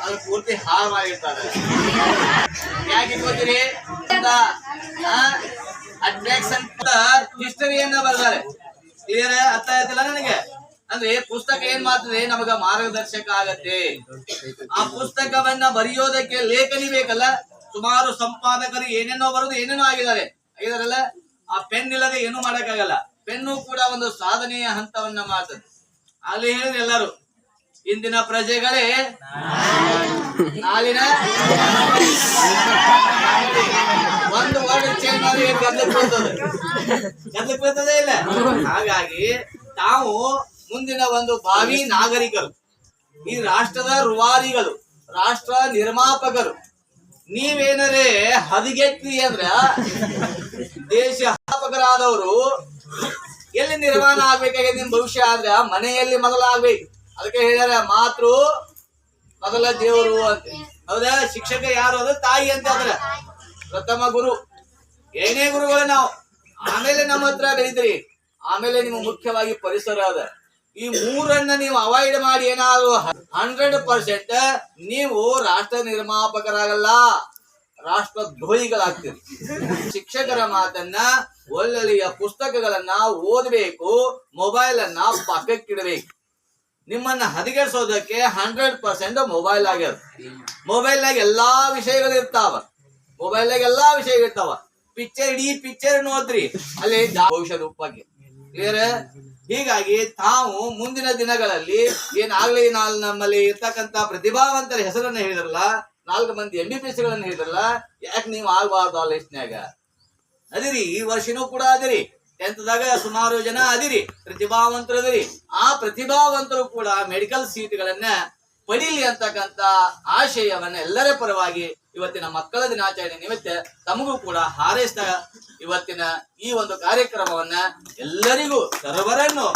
ಅದು ಪೂರ್ತಿ ಹಾಳು ಮಾಡಿರ್ತಾರೆ. ಯಾಕೆ ಗೊತ್ತೀರಿ? ಅಟ್ರಾಕ್ಷನ್ ಹಿಸ್ಟರಿಯನ್ನ ಬರ್ತಾರೆ. ಕ್ಲಿಯರ್ ಅರ್ಥ ಆಯ್ತಿಲ್ಲ ನನಗೆ? ಅಂದ್ರೆ ಪುಸ್ತಕ ಏನ್ ಮಾಡ್ತದೆ, ನಮಗ ಮಾರ್ಗದರ್ಶಕ ಆಗತ್ತೆ. ಆ ಪುಸ್ತಕವನ್ನ ಬರೆಯೋದಕ್ಕೆ ಲೇಖನಿ ಬೇಕಲ್ಲ. ಸುಮಾರು ಸಂಪಾದಕರು ಏನೇನೋ ಬರೋದು ಏನೇನೋ ಆಗಿದಾರಲ್ಲ. ಆ ಪೆನ್ ಇಲ್ಲದೆ ಏನು ಮಾಡಕ್ಕಾಗಲ್ಲ. ಪೆನ್ನು ಕೂಡ ಒಂದು ಸಾಧನೆಯ ಹಂತವನ್ನ ಮಾಡ್ತದೆ. ಅಲ್ಲಿ ಹೇಳಿದ್ರೆ ಎಲ್ಲರೂ ಇಂದಿನ ಪ್ರಜೆಗಳೇ ನಾಳಿನ ಒಂದು ವರ್ಡ್ ಚೇಂಜ್ ಮಾಡಿ ಗದ್ದಕ್ಕೆ ಬರ್ತದೆ ಇಲ್ಲ. ಹಾಗಾಗಿ ತಾವು ಮುಂದಿನ ಒಂದು ಭಾವಿ ನಾಗರಿಕರು, ಈ ರಾಷ್ಟ್ರದ ರೂವಾರಿಗಳು, ರಾಷ್ಟ್ರ ನಿರ್ಮಾಪಕರು. ನೀವೇನರೇ ಹದಗೆಟ್ರಿ ಅಂದ್ರ ದೇಶ ಸ್ಥಾಪಕರಾದವರು ಎಲ್ಲಿ ನಿರ್ಮಾಣ ಆಗ್ಬೇಕಾಗಿದೆ ನಿಮ್ ಭವಿಷ್ಯ ಆದ್ರ ಮನೆಯಲ್ಲಿ ಮೊದಲಾಗ್ಬೇಕು. ಅದಕ್ಕೆ ಹೇಳ್ಯಾರ ಮಾತೃ ಮೊದಲ ದೇವರು ಅಂತ. ಹೌದಾ? ಶಿಕ್ಷಕ ಯಾರು ಅಂದ್ರೆ ತಾಯಿ ಅಂತ ಅದ್ರ ಪ್ರಥಮ ಗುರು. ಏನೇ ಗುರುಗಳು ನಾವು, ಆಮೇಲೆ ನಮ್ಮ ಹತ್ರ ಬೆಳಿತೀರಿ, ಆಮೇಲೆ ನಿಮ್ಮ ಮುಖ್ಯವಾಗಿ ಪರಿಸರ ಅದ. ಈ ಮೂರನ್ನ ನೀವು ಅವಾಯ್ಡ್ ಮಾಡಿ ಏನಾದ್ರು 100% ನೀವು ರಾಷ್ಟ್ರ ನಿರ್ಮಾಪಕರಾಗಲ್ಲ, ರಾಷ್ಟ್ರ ದ್ರೋಹಿಗಳಾಗ್ತೀರಿ. ಶಿಕ್ಷಕರ ಮಾತನ್ನ, ಒಳ್ಳೊಳ್ಳೆಯ ಪುಸ್ತಕಗಳನ್ನ ಓದಬೇಕು, ಮೊಬೈಲ್ ಅನ್ನ ಪಕ್ಕಕ್ಕಿಡಬೇಕು. ನಿಮ್ಮನ್ನ ಹದಗೆಡಿಸೋದಕ್ಕೆ 100% ಮೊಬೈಲ್ ಆಗ್ಯದ. ಮೊಬೈಲ್ನಾಗ ಎಲ್ಲಾ ವಿಷಯಗಳು ಇರ್ತಾವ. ಇಡೀ ಪಿಕ್ಚರ್ ನೋಡ್ರಿ, ಅಲ್ಲಿ ಭವಿಷ್ಯ ರೂಪಕ್ಕೆ. ಕ್ಲಿಯರ್? ಹೀಗಾಗಿ ತಾವು ಮುಂದಿನ ದಿನಗಳಲ್ಲಿ ಏನಾಗ್ಲಿ ನಮ್ಮಲ್ಲಿ ಇರ್ತಕ್ಕಂತ ಪ್ರತಿಭಾವಂತರ ಹೆಸರನ್ನ ಹೇಳಿದ್ರಲ್ಲ, 4 ಮಂದಿ MBBS ಗಳನ್ನ ಹೇಳಿದ್ರಲ್ಲ, ಯಾಕೆ ನೀವು ಆಗ್ಬಾರ್ದು ಆ ಲಿಸ್ಟ್ನ್ಯಾಗ? ಅದಿರಿ, ಈ ವರ್ಷನೂ ಕೂಡ ಅದಿರಿ. 10th ದಾಗ ಸುಮಾರು ಜನ ಅದಿರಿ, ಪ್ರತಿಭಾವಂತರು ಅದಿರಿ. ಆ ಪ್ರತಿಭಾವಂತರು ಕೂಡ ಮೆಡಿಕಲ್ ಸೀಟ್ಗಳನ್ನ ಪಡೀಲಿ ಅಂತಕ್ಕಂತ ಆಶಯವನ್ನ ಎಲ್ಲರ ಪರವಾಗಿ ಇವತ್ತಿನ ಮಕ್ಕಳ ದಿನಾಚರಣೆ ನಿಮಿತ್ತ ತಮಗೂ ಕೂಡ ಹಾರೈಸಿದ ಇವತ್ತಿನ ಈ ಒಂದು ಕಾರ್ಯಕ್ರಮವನ್ನ ಎಲ್ಲರಿಗೂ ಸರ್ವರನ್ನು